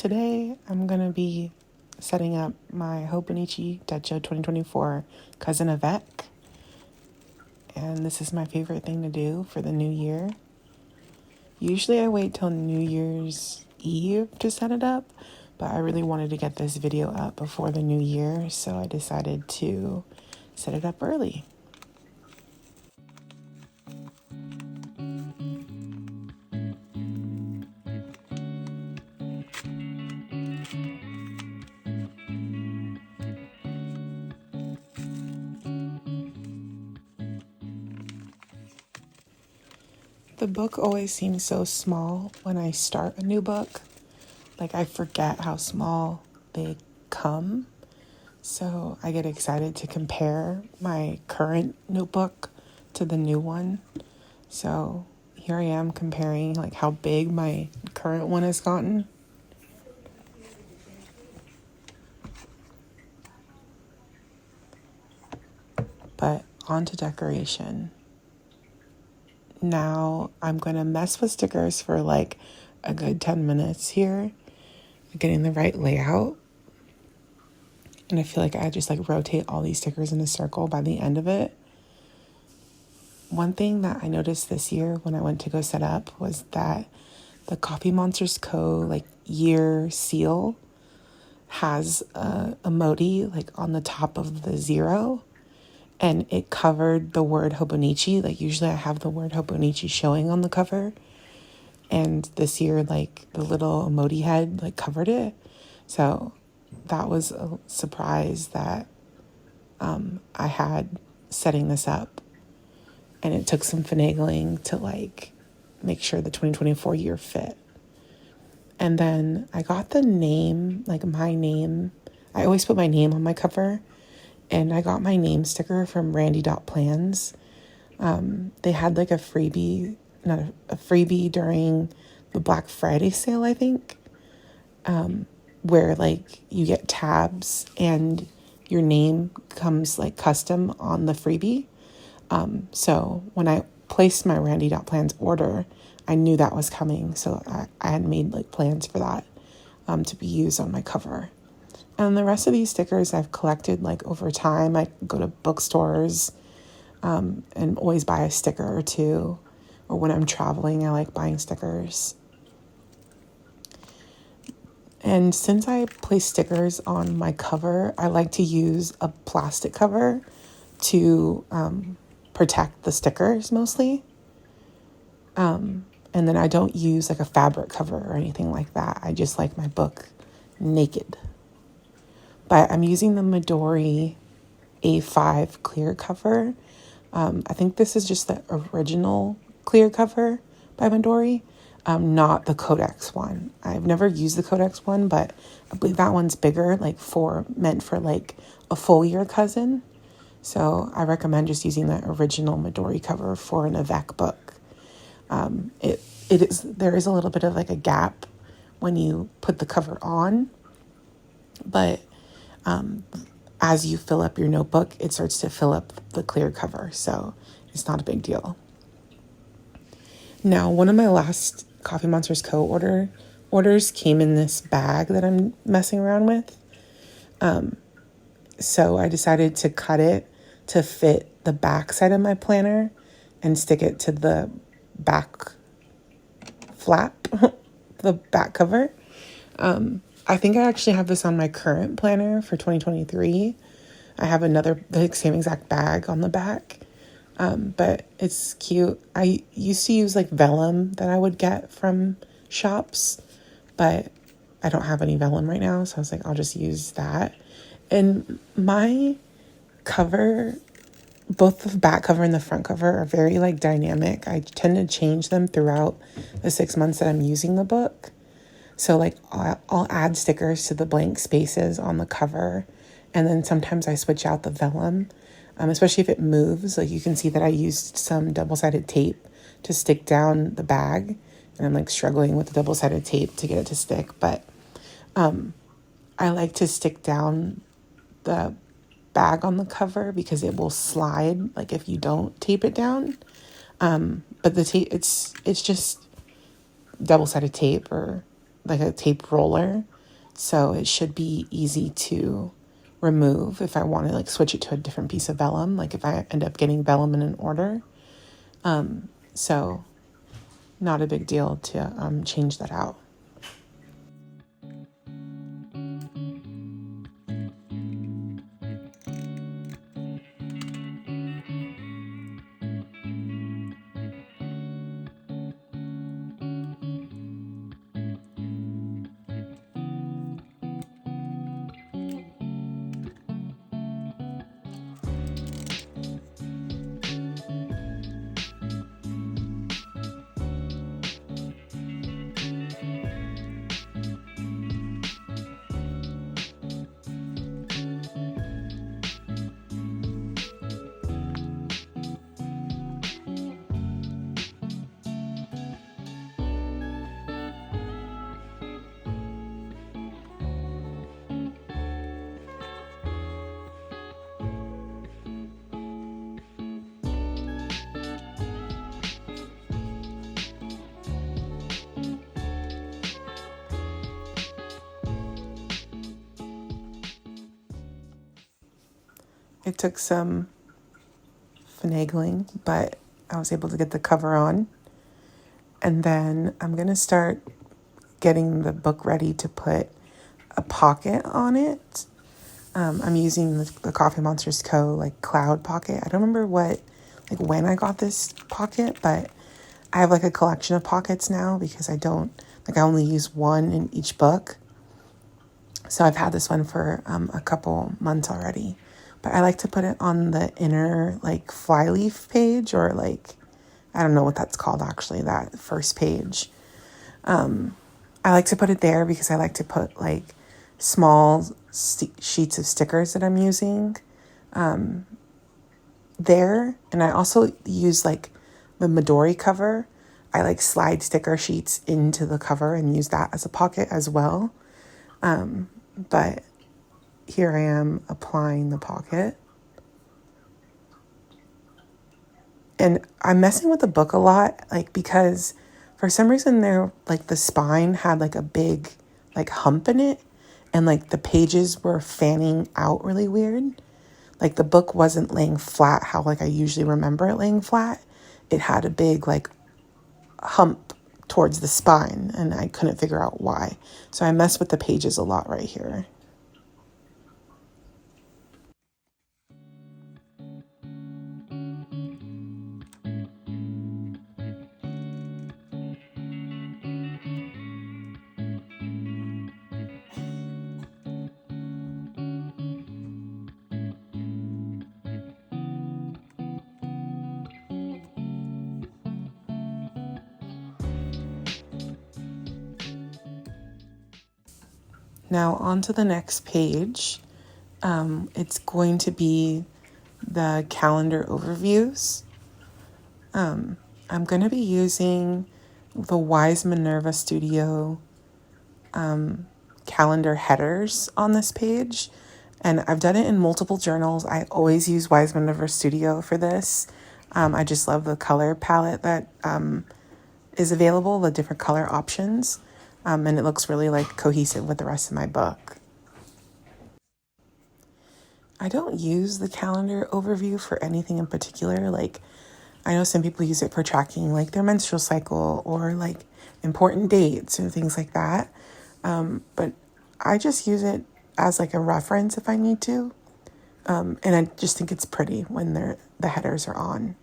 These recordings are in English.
Today I'm going to be setting up my Hobonichi Decho 2024 Cousin Avec. And this is my favorite thing to do for the new year. Usually I wait till New Year's Eve to set it up, but I really wanted to get this video up before the new year, so I decided to set it up early. The book always seems so small when I start a new book. Like, I forget how small they come. So I get excited to compare my current notebook to the new one. So here I am comparing like how big my current one has gotten. But on to decoration. Now I'm going to mess with stickers for like a good 10 minutes here, getting the right layout. And I feel like I just like rotate all these stickers in a circle by the end of it. One thing that I noticed this year when I went to go set up was that the Coffee Monsters Co. like year seal has a emoji like on the top of the 0. And it covered the word Hobonichi. Like usually I have the word Hobonichi showing on the cover. And this year, like the little emoji head like covered it. So that was a surprise that I had setting this up. And it took some finagling to like make sure the 2024 year fit. And then I got the name, like my name. I always put my name on my cover. And I got my name sticker from Randy.plans. They had like a freebie during the Black Friday sale, I think, where like you get tabs and your name comes like custom on the freebie. So when I placed my Randy.plans order, I knew that was coming. So I had made like plans for that to be used on my cover. And the rest of these stickers I've collected like over time. I go to bookstores and always buy a sticker or two. Or when I'm traveling, I like buying stickers. And since I place stickers on my cover, I like to use a plastic cover to protect the stickers mostly. And then I don't use like a fabric cover or anything like that. I just like my book naked. But I'm using the Midori A5 clear cover. I think this is just the original clear cover by Midori, not the Codex one. I've never used the Codex one, but I believe that one's bigger, like meant for like a full year cousin. So I recommend just using the original Midori cover for an Avec book. There is a little bit of like a gap when you put the cover on, but as you fill up your notebook, it starts to fill up the clear cover. So it's not a big deal. Now, one of my last Coffee Monsters Co. orders came in this bag that I'm messing around with. So I decided to cut it to fit the back side of my planner and stick it to the back flap, the back cover. I think I actually have this on my current planner for 2023. I have the same exact bag on the back, but it's cute. I used to use like vellum that I would get from shops, but I don't have any vellum right now, so I was like, I'll just use that. And my cover, both the back cover and the front cover are very like dynamic. I tend to change them throughout the 6 months that I'm using the book. So like I'll add stickers to the blank spaces on the cover, and then sometimes I switch out the vellum, especially if it moves. Like you can see that I used some double-sided tape to stick down the bag, and I'm like struggling with the double-sided tape to get it to stick. But I like to stick down the bag on the cover because it will slide like if you don't tape it down. But the tape, it's just double-sided tape or like a tape roller. So it should be easy to remove if I want to like switch it to a different piece of vellum, like if I end up getting vellum in an order. So not a big deal to change that out. It took some finagling, but I was able to get the cover on. And then I'm going to start getting the book ready to put a pocket on it. I'm using the Coffee Monsters Co. like cloud pocket. I don't remember when I got this pocket, but I have like a collection of pockets now because I only use one in each book. So I've had this one for a couple months already. But I like to put it on the inner like Flyleaf page, or like, I don't know what that's called actually, that first page. I like to put it there because I like to put like small sheets of stickers that I'm using there. And I also use like the Midori cover. I like slide sticker sheets into the cover and use that as a pocket as well. But here I am applying the pocket. And I'm messing with the book a lot, like, because for some reason the spine had like a big like hump in it, and like the pages were fanning out really weird. Like the book wasn't laying flat how like I usually remember it laying flat. It had a big like hump towards the spine, and I couldn't figure out why. So I messed with the pages a lot right here. Now on to the next page. It's going to be the calendar overviews. I'm going to be using the Wise Minerva Studio calendar headers on this page. And I've done it in multiple journals. I always use Wise Minerva Studio for this. I just love the color palette that is available, the different color options. And it looks really like cohesive with the rest of my book. I don't use the calendar overview for anything in particular. Like, I know some people use it for tracking like their menstrual cycle or like important dates and things like that. But I just use it as like a reference if I need to. And I just think it's pretty when the headers are on.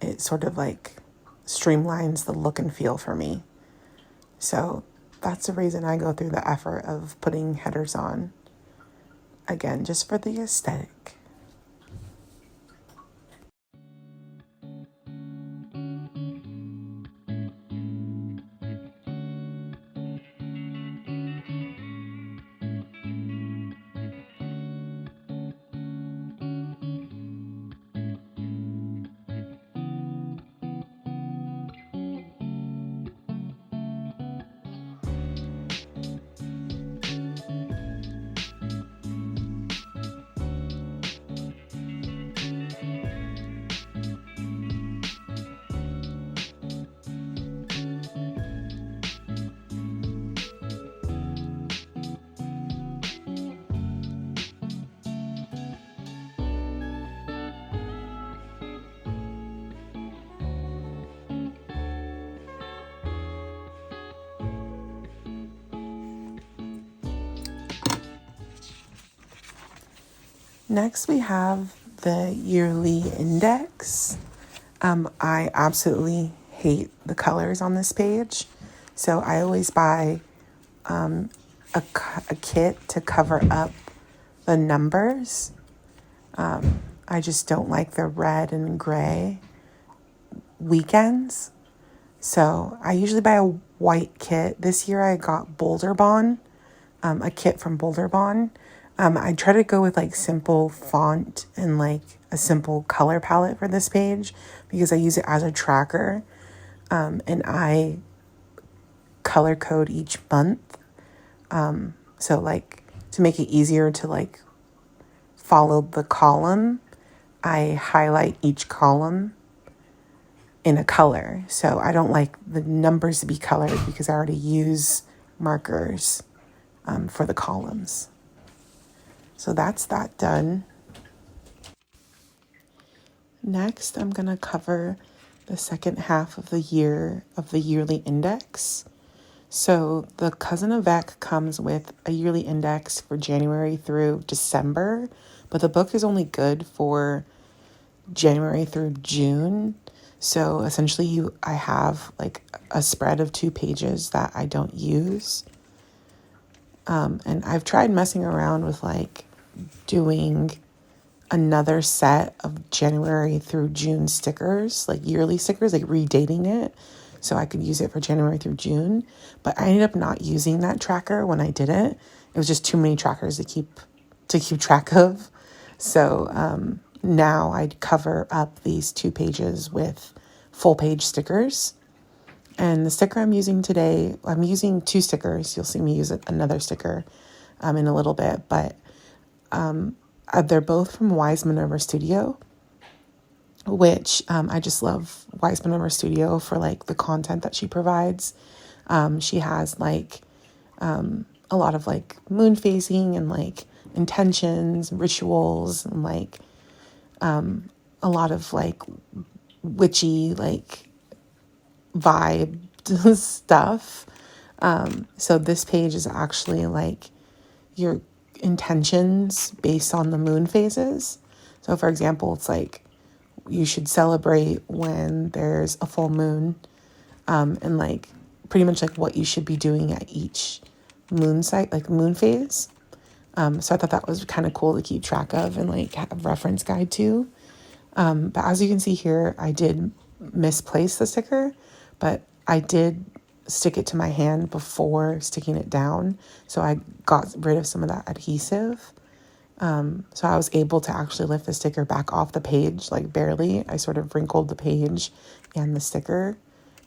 It sort of like streamlines the look and feel for me. So that's the reason I go through the effort of putting headers on. Again, just for the aesthetic. Next, we have the yearly index. I absolutely hate the colors on this page. So I always buy a kit to cover up the numbers. I just don't like the red and gray weekends. So I usually buy a white kit. This year I got Boulder Bond, a kit from Boulder Bond. I try to go with like simple font and like a simple color palette for this page because I use it as a tracker. And I color code each month. So like to make it easier to like follow the column, I highlight each column in a color. So I don't like the numbers to be colored because I already use markers for the columns. So that's that done. Next, I'm going to cover the second half of the year of the yearly index. So the Cousin Avec comes with a yearly index for January through December, but the book is only good for January through June. So essentially I have like a spread of 2 pages that I don't use. And I've tried messing around with like doing another set of January through June stickers, like yearly stickers, like redating it so I could use it for January through June. But I ended up not using that tracker when I did it. It was just too many trackers to keep track of. So now I cover up these 2 pages with full page stickers. And the sticker I'm using today, I'm using 2 stickers. You'll see me use another sticker in a little bit, but they're both from Wise Minerva Studio, which I just love Wise Minerva Studio for like the content that she provides. She has like a lot of like moon phasing and like intentions, rituals, and like a lot of like witchy like vibe stuff. So this page is actually like your intentions based on the moon phases. So for example, it's like you should celebrate when there's a full moon, and like pretty much like what you should be doing at each moon site, like moon phase. So I thought that was kind of cool to keep track of and like have a reference guide to. But as you can see here, I did misplace the sticker, but I did stick it to my hand before sticking it down. So I got rid of some of that adhesive. So I was able to actually lift the sticker back off the page, like barely. I sort of wrinkled the page and the sticker,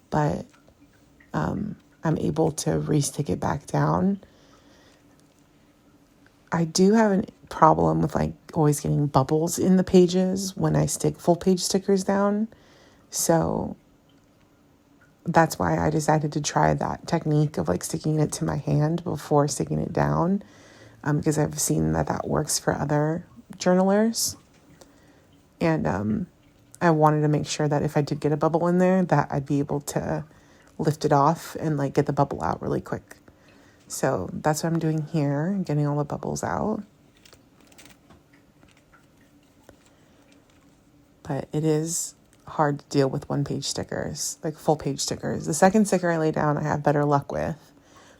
but I'm able to re-stick it back down. I do have a problem with like always getting bubbles in the pages when I stick full page stickers down. So that's why I decided to try that technique of like sticking it to my hand before sticking it down, because I've seen that works for other journalers. And I wanted to make sure that if I did get a bubble in there, that I'd be able to lift it off and like get the bubble out really quick. So that's what I'm doing here, getting all the bubbles out. But it is hard to deal with 1-page stickers, like full page stickers. The second sticker I lay down, I have better luck with,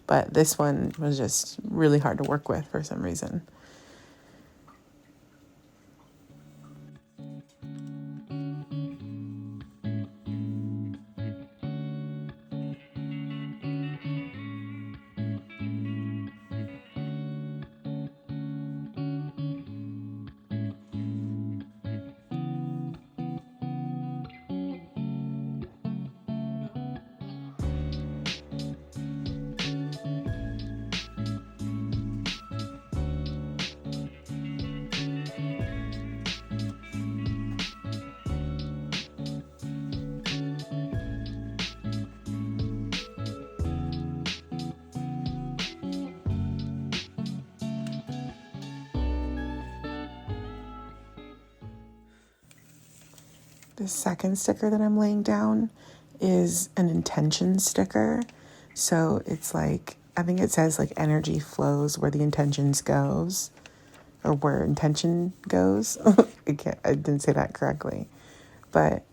but this one was just really hard to work with for some reason. The second sticker that I'm laying down is an intention sticker. So it's like, I think it says like energy flows where the intentions goes. or where intention goes. I didn't say that correctly, but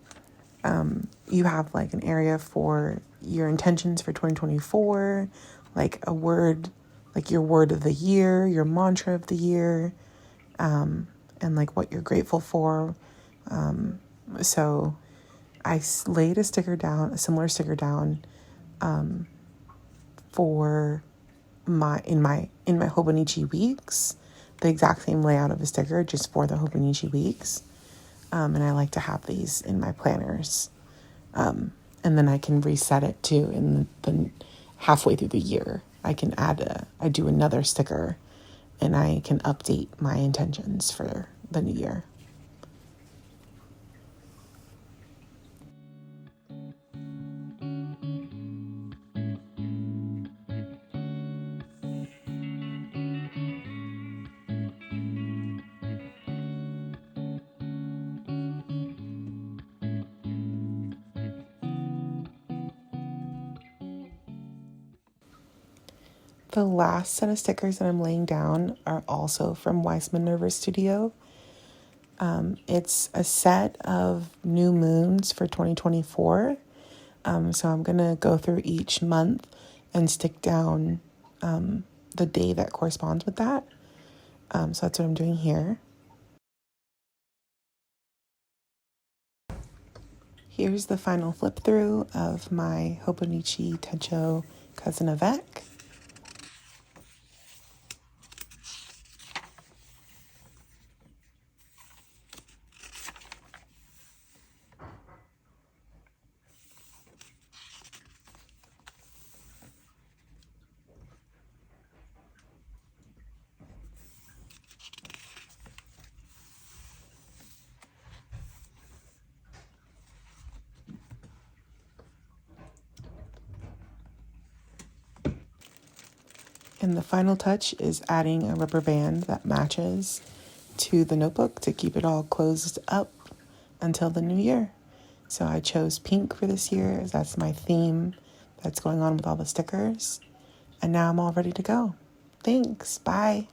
you have like an area for your intentions for 2024, like a word, like your word of the year, your mantra of the year, and like what you're grateful for. So I laid a sticker down, a similar sticker down, for my Hobonichi weeks, the exact same layout of a sticker, just for the Hobonichi weeks. And I like to have these in my planners. And then I can reset it too in the halfway through the year. I can I do another sticker, and I can update my intentions for the new year. The last set of stickers that I'm laying down are also from Wise Minerva Studio. It's a set of new moons for 2024. So I'm going to go through each month and stick down the day that corresponds with that. So that's what I'm doing here. Here's the final flip through of my Hobonichi Tencho Cousin Avec. And the final touch is adding a rubber band that matches to the notebook to keep it all closed up until the new year. So I chose pink for this year, as that's my theme that's going on with all the stickers. And now I'm all ready to go. Thanks. Bye.